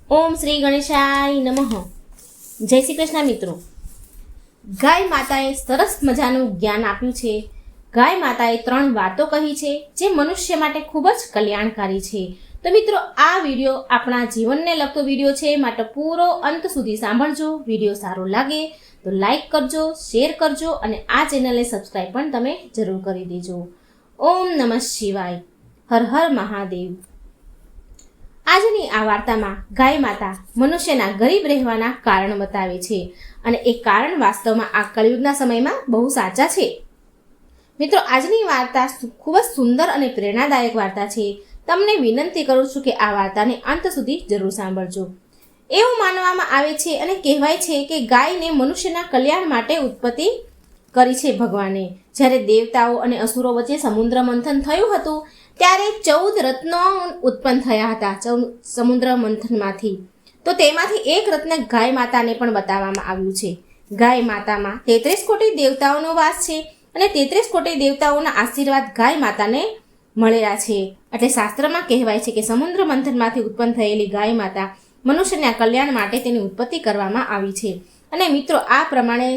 ઓમ શ્રી ગણેશાય નમઃ. જય શ્રી કૃષ્ણ મિત્રો. ગાય માતાએ સરસ મજાનું જ્ઞાન આપ્યું છે. ગાય માતાએ 3 વાતો કહી છે જે મનુષ્ય માટે ખૂબ જ કલ્યાણકારી છે. તો મિત્રો, આ વિડીયો આપણા જીવનને લગતો વિડીયો છે, માટે પૂરો અંત સુધી સાંભળજો. વિડીયો સારો લાગે તો લાઈક કરજો, શેર કરજો અને આ ચેનલને સબસ્ક્રાઈબ પણ તમે જરૂર કરી દેજો. ઓમ નમઃ શિવાય. હર હર મહાદેવ. આજની આ વાર્તામાં ગાય માતા મનુષ્યના ગરીબ રહેવાના કારણ બતાવે છે અને એ કારણ વાસ્તવમાં આ કળિયુગના સમયમાં બહુ સાચા છે. મિત્રો, આજની વાર્તા ખૂબ જ સુંદર અને પ્રેરણાદાયક વાર્તા છે. તમને વિનંતી કરું છું કે આ વાર્તાને અંત સુધી જરૂર સાંભળજો. એવું માનવામાં આવે છે અને કહેવાય છે કે ગાયને મનુષ્યના કલ્યાણ માટે ઉત્પત્તિ કરી છે ભગવાને. જ્યારે દેવતાઓ અને અસુરો વચ્ચે સમુદ્ર મંથન થયું હતું ત્યારે 14 રત્નો ઉત્પન્ન થયા હતા સમુદ્ર મંથનમાંથી. તો તેમાંથી એક રત્ન ગાય માતાને પણ બતાવવામાં આવ્યું છે. ગાય માતામાં 33 કોટી દેવતાઓનો વાસ છે અને 33 કોટી દેવતાઓના આશીર્વાદ ગાય માતાને મળેલા છે. એટલે શાસ્ત્રમાં કહેવાય છે કે સમુદ્ર મંથનમાંથી ઉત્પન્ન થયેલી ગાય માતા મનુષ્યના કલ્યાણ માટે તેની ઉત્પત્તિ કરવામાં આવી છે. અને મિત્રો, આ પ્રમાણે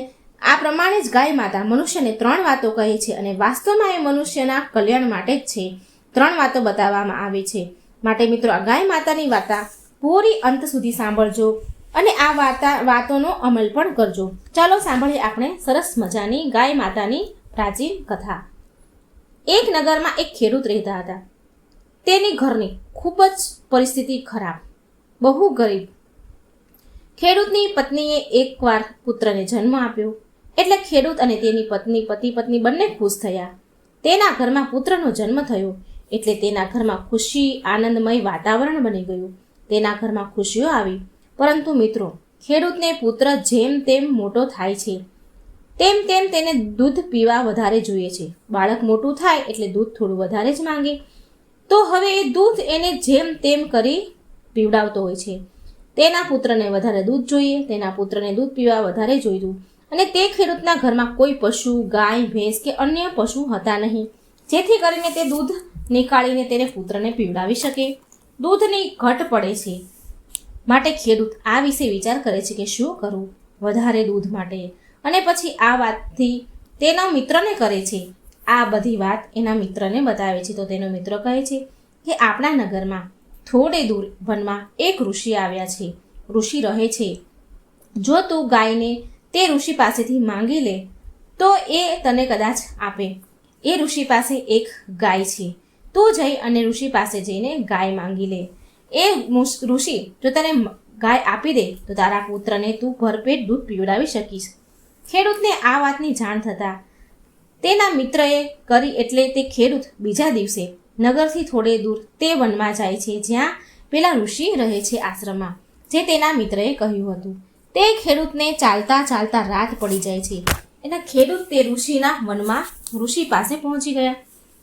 જ ગાય માતા મનુષ્યને 3 વાતો કહે છે અને વાસ્તવમાં એ મનુષ્યના કલ્યાણ માટે જ છે. 3 વાતો બતાવવામાં આવે છે. માટે મિત્રો, આ ગાય માતાની વાર્તા પૂરી અંત સુધી સાંભળજો અને આ વાતોનો અમલ પણ કરજો. ચાલો સાંભળીએ આપણે સરસ મજાની ગાય માતાની પ્રાચીન કથા. એક નગરમાં એક ખેડૂત રહેતા હતા. તેની ઘરની ખૂબ જ પરિસ્થિતિ ખરાબ, બહુ ગરીબ. ખેડૂતની પત્નીએ એકવાર પુત્રને જન્મ આપ્યો એટલે ખેડૂત અને તેની પત્ની પતિ પત્ની બંને ખુશ થયા. તેના ઘરમાં પુત્રનો જન્મ થયો એટલે તેના ઘરમાં ખુશી આનંદમય વાતાવરણ બની ગયું. તેના ઘરમાં ખુશીઓ આવી. પરંતુ મિત્રો, ખેડૂતને પુત્ર જેમ તેમ મોટો થાય છે તેમ તેમ તેને દૂધ પીવા વધારે જોઈએ છે. બાળક મોટું થાય એટલે દૂધ થોડું વધારે જ માંગે. તો હવે એ દૂધ એને જેમ તેમ કરી પીવડાવતો હોય છે. તેના પુત્રને વધારે દૂધ જોઈએ, તેના પુત્રને દૂધ પીવા વધારે જોઈતું. અને તે ખેડૂતના ઘરમાં કોઈ પશુ, ગાય, ભેંસ કે અન્ય પશુ હતા નહીં, જેથી કરીને તે દૂધ નીકાળીને તેને પુત્રને પીવડાવી શકે. દૂધની ઘટ પડે છે. માટે ખેડૂત આ વિશે વિચાર કરે છે કે શું કરવું વધારે દૂધ માટે. અને પછી આ વાતથી તેના મિત્રને કરે છે. આ બધી વાત એના મિત્રને બતાવે છે. તો તેનો મિત્ર કહે છે કે આપણા નગરમાં થોડે દૂર વનમાં એક ઋષિ આવ્યા છે. ઋષિ રહે છે. જો તું ગાયને તે ઋષિ પાસેથી માંગી લે તો એ તને કદાચ આપે. એ ઋષિ પાસે એક ગાય છે. તું જઈ અને ઋષિ પાસે જઈને ગાય માંગી લે. એ ઋષિ જો તને ગાય આપી દે તો તારા પુત્રને તું ભરપેટ દૂધ પીવડાવી શકીશ. ખેડૂતને આ વાતની જાણ થતાં તેના મિત્રએ કરી એટલે તે ખેડૂત બીજા દિવસે નગરથી થોડે દૂર તે વનમાં જાય છે જ્યાં પેલા ઋષિ રહે છે આશ્રમમાં, જે તેના મિત્રએ કહ્યું હતું. તે ખેડૂતને ચાલતા ચાલતા રાત પડી જાય છે. એટલે ખેડૂત તે ઋષિના વનમાં ઋષિ પાસે પહોંચી ગયા.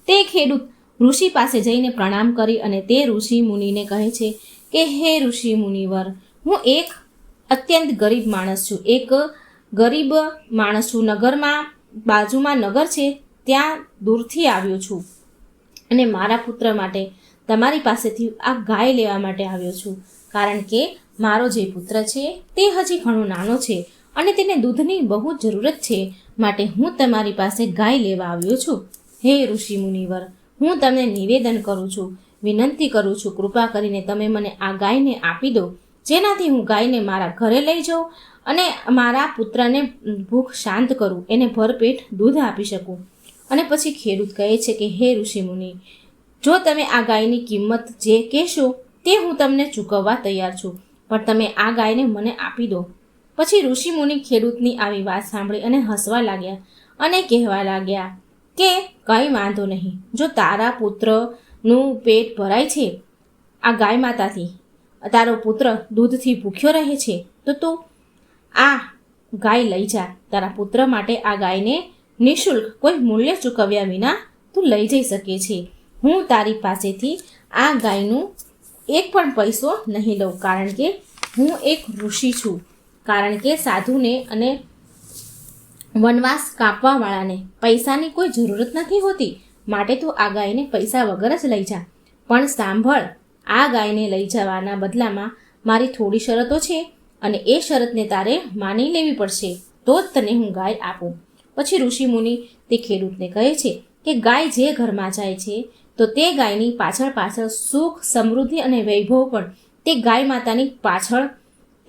તે ખેડૂત ઋષિ પાસે જઈને પ્રણામ કરી અને તે ઋષિ મુનિને કહે છે કે હે ઋષિ મુનિવર, હું એક અત્યંત ગરીબ માણસ છું. નગરમાં બાજુમાં નગર છે ત્યાં દૂરથી આવ્યો છું અને મારા પુત્ર માટે તમારી પાસેથી આ ગાય લેવા માટે આવ્યો છું. કારણ કે મારો જે પુત્ર છે તે હજી ઘણો નાનો છે અને તેને દૂધની બહુ જરૂરત છે. માટે હું તમારી પાસે ગાય લેવા આવ્યો છું. હે ઋષિ મુનિવર, હું તમને નિવેદન કરું છું, વિનંતી કરું છું, કૃપા કરીને તમે મને આ ગાયને આપી દો, જેનાથી હું ગાયને મારા ઘરે લઈ જાઉં અને મારા પુત્રને ભૂખ શાંત કરું, એને ભરપેટ દૂધ આપી શકું. અને પછી ખેડૂત કહે છે કે હે ઋષિ મુનિ, જો તમે આ ગાયની કિંમત જે કહેશો તે હું તમને ચૂકવવા તૈયાર છું, પણ તમે આ ગાયને મને આપી દો. પછી ઋષિ મુનિ ખેડૂતની આવી વાત સાંભળી અને હસવા લાગ્યા અને કહેવા લાગ્યા કે કંઈ વાંધો નહીં. જો તારા પુત્રનું પેટ ભરાય છે આ ગાય માતાથી, તારો પુત્ર દૂધથી ભૂખ્યો રહે છે, તો તું આ ગાય લઈ જા. તારા પુત્ર માટે આ ગાયને નિઃશુલ્ક કોઈ મૂલ્ય ચૂકવ્યા વિના તું લઈ જઈ શકે છે. હું તારી પાસેથી આ ગાયનું એક પણ પૈસો નહીં લઉં, કારણ કે હું એક ઋષિ છું. કારણ કે સાધુને અને વનવાસ કાપવાવાળાને પૈસાની કોઈ જરૂરત નથી હોતી. માટે તું આ ગાયને પૈસા વગર જ લઈ જા. પણ સાંભળ, આ ગાયને લઈ જવાના બદલામાં મારી થોડી શરતો છે અને એ શરતને તારે માની લેવી પડશે, તો જ તને હું ગાય આપું. પછી ઋષિમુનિ તે ખેડૂતને કહે છે કે ગાય જે ઘરમાં જાય છે તો તે ગાયની પાછળ પાછળ સુખ, સમૃદ્ધિ અને વૈભવ પણ તે ગાય માતાની પાછળ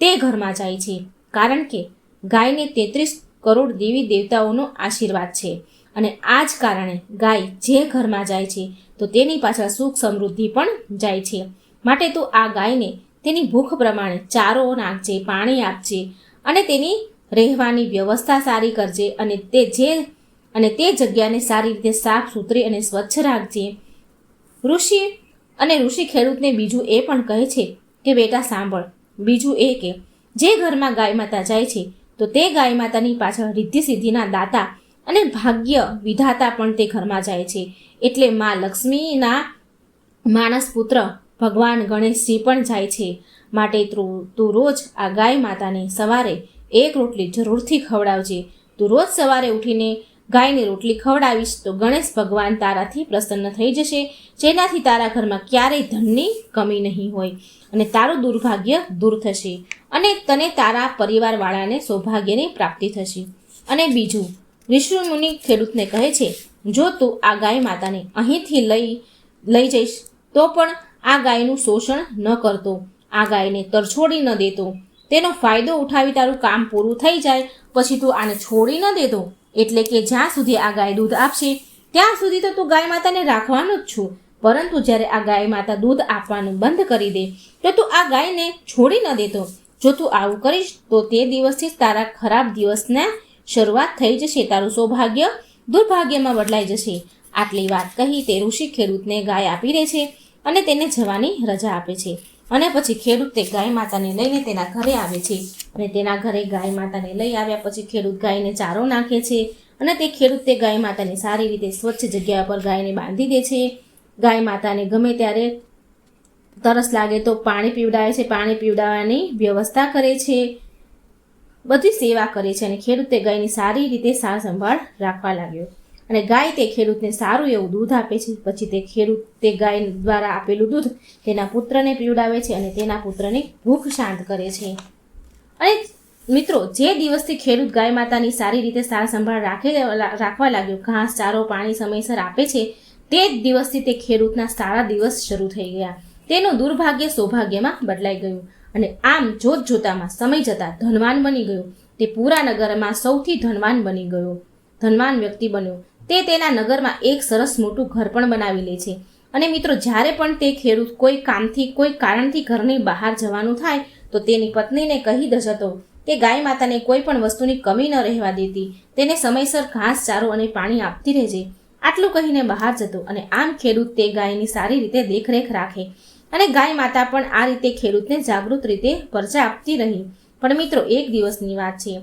તે ઘરમાં જાય છે, કારણ કે ગાયને 33 કરોડ દેવી દેવતાઓનો આશીર્વાદ છે અને આ જ કારણે ગાય જે ઘરમાં જાય છે તો તેની પાછળ સુખ, સમૃદ્ધિ પણ જાય છે. માટે તું આ ગાયને તેની ભૂખ પ્રમાણે ચારો નાખજે, પાણી આપજે અને તેની રહેવાની વ્યવસ્થા સારી કરજે અને તે જગ્યાને સારી રીતે સાફ સુથરી અને સ્વચ્છ રાખજે. ઋષિ ખેડૂતને બીજું એ પણ કહે છે કે બેટા સાંભળ, બીજું એ કે જે ઘરમાં ગાય માતા જાય છે તો તે ગાય માતાની પાછળ રિદ્ધિ સિદ્ધિના દાતા અને ભાગ્ય વિધાતા પણ તે ઘરમાં જાય છે. એટલે માં લક્ષ્મીના માનસ પુત્ર ભગવાન ગણેશજી પણ જાય છે. માટે તું રોજ આ ગાય માતાને સવારે એક રોટલી જરૂરથી ખવડાવજે. તું રોજ સવારે ઉઠીને ગાયને રોટલી ખવડાવીશ તો ગણેશ ભગવાન તારાથી પ્રસન્ન થઈ જશે, જેનાથી તારા ઘરમાં ક્યારેય ધનની કમી નહીં હોય અને તારું દુર્ભાગ્ય દૂર થશે અને તને તારા પરિવારવાળાને સૌભાગ્યની પ્રાપ્તિ થશે. અને બીજું, ઋષિમુનિ ખેડૂતને કહે છે, જો તું આ ગાય માતાને અહીંથી લઈ જઈશ તો પણ આ ગાયનું શોષણ ન કરતો, આ ગાયને તરછોડી ન દેતો, તેનો ફાયદો ઉઠાવી તારું કામ પૂરું થઈ જાય પછી તું આને છોડી ન દેતો. એટલે કે જ્યાં સુધી આ ગાય દૂધ આપશે ત્યાં સુધી તો તું ગાય માતાને રાખવાનું જ છું, પરંતુ જ્યારે આ ગાય માતા દૂધ આપવાનું બંધ કરી દે તો તું આ ગાયને છોડી ન દેતો. જો તું આવું કરીશ તો તે દિવસથી તારા ખરાબ દિવસના શરૂઆત થઈ જશે, તારું સૌભાગ્ય દુર્ભાગ્યમાં બદલાઈ જશે. આટલી વાત કહી તે ઋષિ ખેડૂતને ગાય આપી દે છે અને તેને જવાની રજા આપે છે. અને પછી ખેડૂત તે ગાય માતાને લઈને તેના ઘરે આવે છે અને તેના ઘરે ગાય માતાને લઈ આવ્યા પછી ખેડૂત ગાયને ચારો નાખે છે અને તે ખેડૂત તે ગાય માતાને સારી રીતે સ્વચ્છ જગ્યા પર ગાયને બાંધી દે છે. ગાય માતાને ગમે ત્યારે તરસ લાગે તો પાણી પીવડાવે છે, પાણી પીવડાવવાની વ્યવસ્થા કરે છે, બધી સેવા કરે છે અને ખેડૂત તે ગાયની સારી રીતે સાર સંભાળ રાખવા લાગ્યો અને ગાય તે ખેડૂતને સારું એવું દૂધ આપે છે. પછી તે ખેડૂત તે ગાય દ્વારા આપેલું દૂધ તેના પુત્રને પીવડાવે છે અને તેના પુત્રની ભૂખ શાંત કરે છે. અને મિત્રો, જે દિવસથી ખેડૂત ગાય માતાની સારી રીતે સાર સંભાળ રાખવા લાગ્યો, ઘાસ, ચારો, પાણી સમયસર આપે છે, તે જ દિવસથી તે ખેડૂતના સારા દિવસ શરૂ થઈ ગયા. તેનું દુર્ભાગ્ય સૌભાગ્યમાં બદલાઈ ગયું અને આમ જોતજોતામાં સમય જતાં ધનવાન બની ગયો. તે પૂરા નગરમાં સૌથી ધનવાન બની ગયો, ધનવાન વ્યક્તિ બન્યો. તે તેના નગરમાં એક સરસ મોટું ઘર પણ બનાવી લે છે. અને મિત્રો, જ્યારે પણ તે ખેડૂત કોઈ કામથી, કોઈ કારણથી ઘરની બહાર જવાનું થાય તો તેની પત્નીને કહી જતો કે ગાય માતાને કોઈ પણ વસ્તુની કમી ન રહેવા દેતી, તેને સમયસર ઘાસ, ચારો અને પાણી આપતી રહેજે. આટલું કહીને બહાર જતો અને આમ ખેડૂત તે ગાયની સારી રીતે દેખરેખ રાખે અને ગાય માતા પણ આ રીતે ખેડૂતને જાગૃત રીતે પરચા આપતી રહી. પણ મિત્રો, એક દિવસની વાત છે.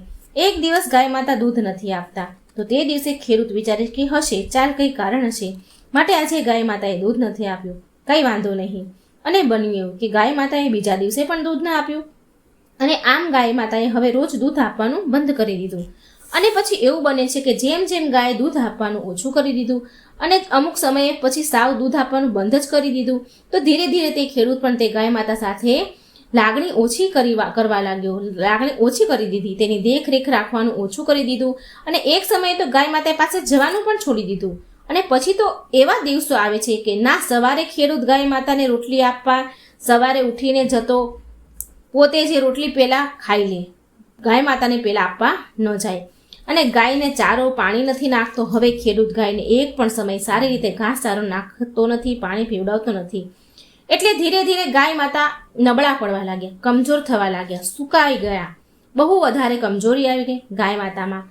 એક દિવસ ગાય માતા દૂધ નથી આપતા તો તે દિવસે ખેડૂત વિચારે કે હશે, ચાલ કંઈ કારણ હશે, માટે આજે ગાય માતાએ દૂધ નથી આપ્યું, કંઈ વાંધો નહીં. અને બન્યું એવું કે ગાય માતાએ બીજા દિવસે પણ દૂધ ન આપ્યું અને આમ ગાય માતાએ હવે રોજ દૂધ આપવાનું બંધ કરી દીધું. અને પછી એવું બને છે કે જેમ જેમ ગાય દૂધ આપવાનું ઓછું કરી દીધું અને અમુક સમયે પછી સાવ દૂધ આપવાનું બંધ જ કરી દીધું, તો ધીરે ધીરે તે ખેડૂત પણ તે ગાય માતા સાથે લાગણી ઓછી કરવા લાગ્યો, લાગણી ઓછી કરી દીધી, તેની દેખરેખ રાખવાનું ઓછું કરી દીધું અને એક સમયે તો ગાય માતા પાસે જવાનું પણ છોડી દીધું. અને પછી તો એવા દિવસો આવે છે કે ના સવારે ખેડૂત ગાય માતાને રોટલી આપવા સવારે ઉઠીને જતો, પોતે જે રોટલી પહેલાં ખાઈ લે, ગાય માતાને પહેલાં આપવા ન જાય અને ગાયને ચારો, પાણી નથી નાખતો. હવે ખેડૂત ગાયને એક પણ સમય સારી રીતે ઘાસ ચારો નાખતો નથી, પાણી પીવડાવતો નથી. એટલે ધીરે ધીરે ગાય માતા નબળા પડવા લાગ્યા, કમજોર થવા લાગ્યા, સુકાઈ ગયા, બહુ વધારે કમજોરી આવી ગઈ ગાય માતામાં.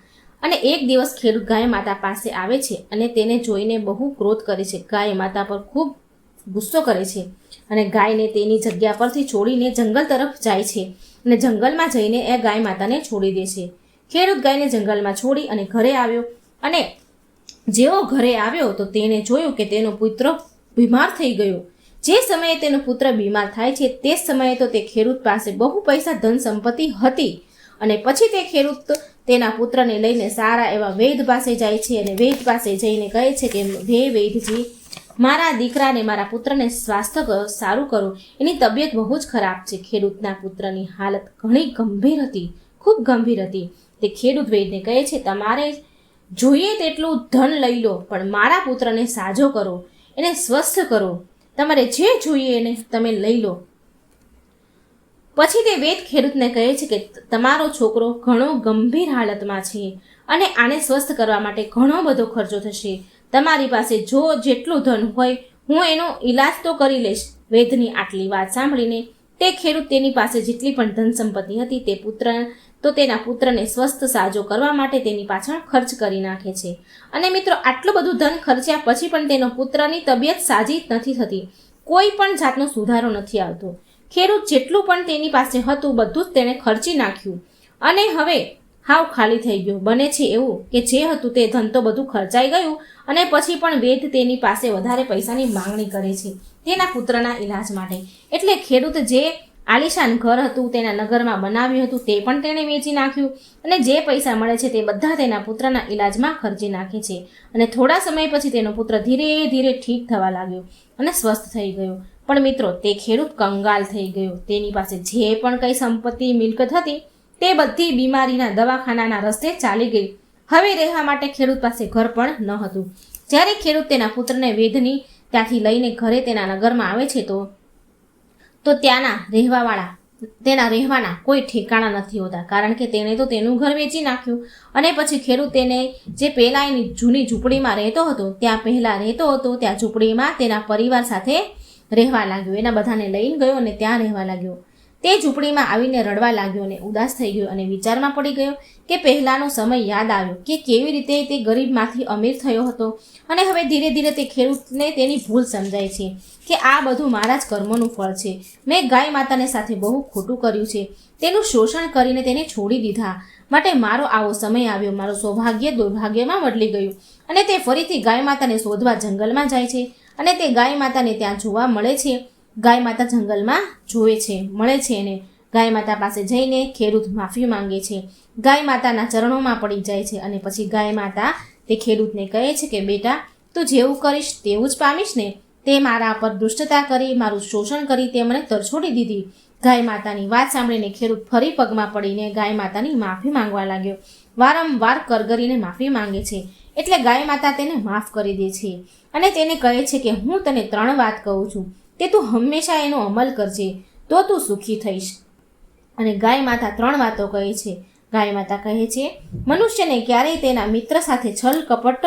અને એક દિવસ ખેડૂત ગાય માતા પાસે આવે છે અને તેને જોઈને બહુ ક્રોધ કરે છે, ગાય માતા પર ખૂબ ગુસ્સો કરે છે અને ગાયને તેની જગ્યા પરથી છોડીને જંગલ તરફ જાય છે અને જંગલમાં જઈને એ ગાય માતાને છોડી દે છે. ખેડૂત ગાયને જંગલમાં છોડી અને ઘરે આવ્યો અને જેવો ઘરે આવ્યો તો તેણે જોયું કે તેનો પુત્ર બીમાર થઈ ગયો. જે સમયે તેનો પુત્ર બીમાર થાય છે તે સમયે તો તે ખેડૂત પાસે બહુ પૈસા, ધન સંપત્તિ હતી અને પછી તે ખેડૂત તેના પુત્રને લઈને સારા એવા વૈદ પાસે જાય છે અને વૈદ પાસે જઈને કહે છે કે હે વૈદજી, મારા દીકરાને મારા પુત્રને સ્વાસ્થ્ય સારું કરો, એની તબિયત બહુ જ ખરાબ છે. ખેડૂતના પુત્રની હાલત ઘણી ગંભીર હતી, ખૂબ ગંભીર હતી. તે ખેડૂત વૈદ્યને કહે છે, તમારે જોઈએ તેટલું ધન લઈ લો, પણ મારા પુત્રને સાજો કરો, એને સ્વસ્થ કરો. તમારે જે જોઈએ એને તમે લઈ લો. પછી તે વૈદ્ય ખેડૂતને કહે છે કે તમારો છોકરો ઘણો ગંભીર હાલતમાં છે અને આને સ્વસ્થ કરવા માટે ઘણો બધો ખર્ચો થશે. તમારી પાસે જેટલું ધન હોય હું એનો ઈલાજ તો કરી લઈશ. વૈદ્યની આટલી વાત સાંભળીને તે ખેડૂત તેની પાસે જેટલી પણ ધન સંપત્તિ હતી તેના પુત્રને સ્વસ્થ સાજો કરવા માટે તેની પાછળ ખર્ચ કરી નાખે છે. અને મિત્રો, આટલું બધું ધન ખર્ચ્યા પછી પણ તેનો પુત્રની તબિયત સાજી નથી થતી, કોઈ પણ જાતનો સુધારો નથી આવતો. ખેડૂત જેટલું પણ તેની પાસે હતું બધું જ તેણે ખર્ચી નાખ્યું અને હવે હાવ ખાલી થઈ ગયો. બને છે એવું કે જે હતું તે ધન તો બધું ખર્ચાઈ ગયું અને પછી પણ વૈદ્ય તેની પાસે વધારે પૈસાની માંગણી કરે છે તેના પુત્રના ઈલાજ માટે. એટલે ખેડૂત જે આલિશાન ઘર હતું તેના નગરમાં બનાવ્યું હતું તે પણ તેણે વેચી નાખ્યું અને જે પૈસા મળે છે તે બધા તેના પુત્રના ઈલાજમાં ખર્ચી નાખે છે. અને થોડા સમય પછી તેનો પુત્ર ધીરે ધીરે ઠીક થવા લાગ્યો અને સ્વસ્થ થઈ ગયો. પણ મિત્રો, તે ખેડૂત કંગાલ થઈ ગયો. તેની પાસે જે પણ કંઈ સંપત્તિ મિલકત હતી તે બધી બીમારીના દવાખાનાના રસ્તે ચાલી ગઈ. હવે રહેવા માટે ખેડૂત પાસે ઘર પણ ન હતું. જ્યારે ખેડૂત તેના પુત્રને વૈદ્યની ત્યાંથી લઈને ઘરે તેના નગરમાં આવે છે તો તેના રહેવાના કોઈ ઠેકાણા નથી હોતા, કારણ કે તેણે તો તેનું ઘર વેચી નાખ્યું. અને પછી ખેડૂત તેને જે પહેલાં એની જૂની ઝૂંપડીમાં રહેતો હતો ત્યાં ઝૂંપડીમાં તેના પરિવાર સાથે રહેવા લાગ્યો. એના બધાને લઈને ગયો અને ત્યાં રહેવા લાગ્યો. તે ઝૂંપડીમાં આવીને રડવા લાગ્યો અને ઉદાસ થઈ ગયો અને વિચારમાં પડી ગયો કે પહેલાંનો સમય યાદ આવ્યો કે કેવી રીતે તે ગરીબમાંથી અમીર થયો હતો. અને હવે ધીરે ધીરે તે ખેડૂતને તેની ભૂલ સમજાય છે કે આ બધું મારા જ કર્મોનું ફળ છે. મેં ગાય માતાને સાથે બહુ ખોટું કર્યું છે, તેનું શોષણ કરીને તેને છોડી દીધા, માટે મારો આવો સમય આવ્યો. મારું સૌભાગ્ય દુર્ભાગ્યમાં બદલી ગયું અને તે ફરીથી ગાય માતાને શોધવા જંગલમાં જાય છે અને તે ગાય માતાને ત્યાં જોવા મળે છે. ગાય માતા જંગલમાં મળે છે અને ગાય માતા પાસે જઈને ખેડૂત માફી માંગે છે. ગાય માતાના ચરણોમાં પડી જાય છે અને પછી ગાય માતા તે ખેડૂતને કહે છે કે બેટા, તું જેવું કરીશ તેવું જ પામીશ ને. તે મારા પર દુષ્ટતા કરી, મારું શોષણ કરી તે મને તરછોડી દીધી. ગાય માતાની વાત સાંભળીને ખેડૂત ફરી પગમાં પડીને ગાય માતાની માફી માંગવા લાગ્યો. વારંવાર કરગરીને માફી માંગે છે. એટલે ગાય માતા તેને માફ કરી દે છે અને તેને કહે છે કે હું તને 3 વાત કહું છું, તે તું હંમેશા એનો અમલ કરજે તો તું સુખી થઈશ. અને ગાય માતા 3 વાતો કહે છે. ગાય માતા કહે છે, મનુષ્યને ક્યારેય તેના મિત્ર સાથે છલ કપટ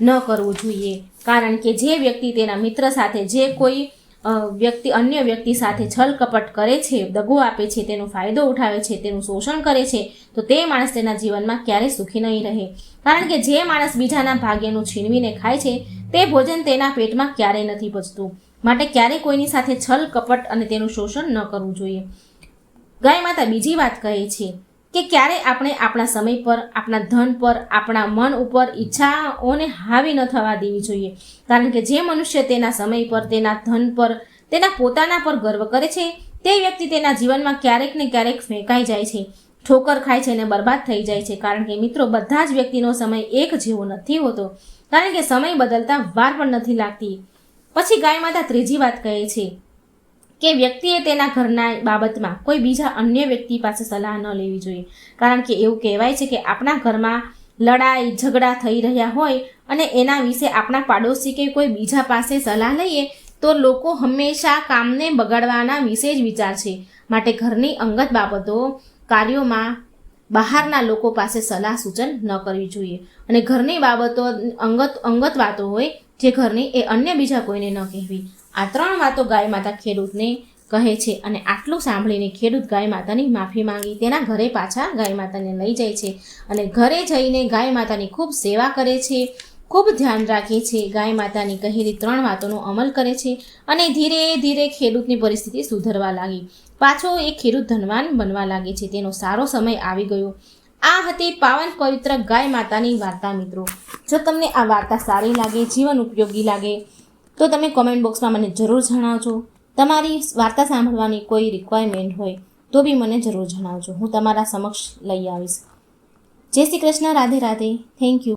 ન કરવું જોઈએ, કારણ કે જે વ્યક્તિ તેના મિત્ર સાથે અન્ય વ્યક્તિ સાથે છલ કપટ કરે છે, દગો આપે છે, તેનો ફાયદો ઉઠાવે છે, તેનું શોષણ કરે છે, તો તે માણસ તેના જીવનમાં ક્યારેય સુખી નહીં રહે. કારણ કે જે માણસ બીજાના ભાગ્યનું છીનવીને ખાય છે તે ભોજન તેના પેટમાં ક્યારેય નથી પચતું. માટે ક્યારેય કોઈની સાથે છલ કપટ અને તેનું શોષણ ન કરવું જોઈએ. ગાય માતા બીજી વાત કહે છે કે ક્યારે આપણે આપણા સમય પર, આપણા ધન પર, આપણા મન ઉપર ઈચ્છાઓને હાવી ન થવા દેવી જોઈએ. કારણ કે જે મનુષ્ય તેના સમય પર, તેના ધન પર, તેના પોતાના પર ગર્વ કરે છે તે વ્યક્તિ તેના જીવનમાં ક્યારેક ને ક્યારેક ફેંકાઈ જાય છે, ઠોકર ખાય છે અને બરબાદ થઈ જાય છે. કારણ કે મિત્રો, બધા જ વ્યક્તિનો સમય એક જેવો નથી હોતો, કારણ કે સમય બદલતા વાર પણ નથી લાગતી. પછી ગાય માતા ત્રીજી વાત કહે છે કે વ્યક્તિએ તેના ઘરના બાબતમાં કોઈ બીજા અન્ય વ્યક્તિ પાસે સલાહ ન લેવી જોઈએ. કારણ કે એવું કહેવાય છે કે આપણા ઘરમાં લડાઈ ઝઘડા થઈ રહ્યા હોય અને એના વિશે આપણા પાડોશી કે કોઈ બીજા પાસે સલાહ લઈએ તો લોકો હંમેશા કામને બગાડવાના વિશે જ વિચારશે. માટે ઘરની અંગત બાબતો, કાર્યોમાં બહારના લોકો પાસે સલાહ સૂચન ન કરવી જોઈએ. અને ઘરની બાબતો અંગત વાતો હોય જે ઘરની, એ અન્ય બીજા કોઈને ન કહેવી. આ 3 વાતો ગાય માતા ખેડૂતને કહે છે. અને આટલું સાંભળીને ખેડૂત ગાય માતાની માફી માંગી તેના ઘરે પાછા ગાય માતાને લઈ જાય છે અને ઘરે જઈને ગાય માતાની ખૂબ સેવા કરે છે, ખૂબ ધ્યાન રાખે છે, ગાય માતાની કહેલી 3 વાતોનો અમલ કરે છે અને ધીરે ધીરે ખેડૂતની પરિસ્થિતિ સુધરવા લાગી. પાછો એ ખેડૂત ધનવાન બનવા લાગે છે. તેનો સારો સમય આવી ગયો. આ હતી પાવન પવિત્ર ગાય માતાની વાર્તા. મિત્રો, જો તમને આ વાર્તા સારી લાગે, જીવન ઉપયોગી લાગે તો તમે કોમેન્ટ બોક્સમાં મને જરૂર જણાવજો. તમારી વાર્તા સાંભળવાની કોઈ રિક્વાયરમેન્ટ હોય તો બી મને જરૂર જણાવજો. હું તમારા સમક્ષ લઈ આવીશ. જય શ્રી કૃષ્ણ. રાધે રાધે. Thank you.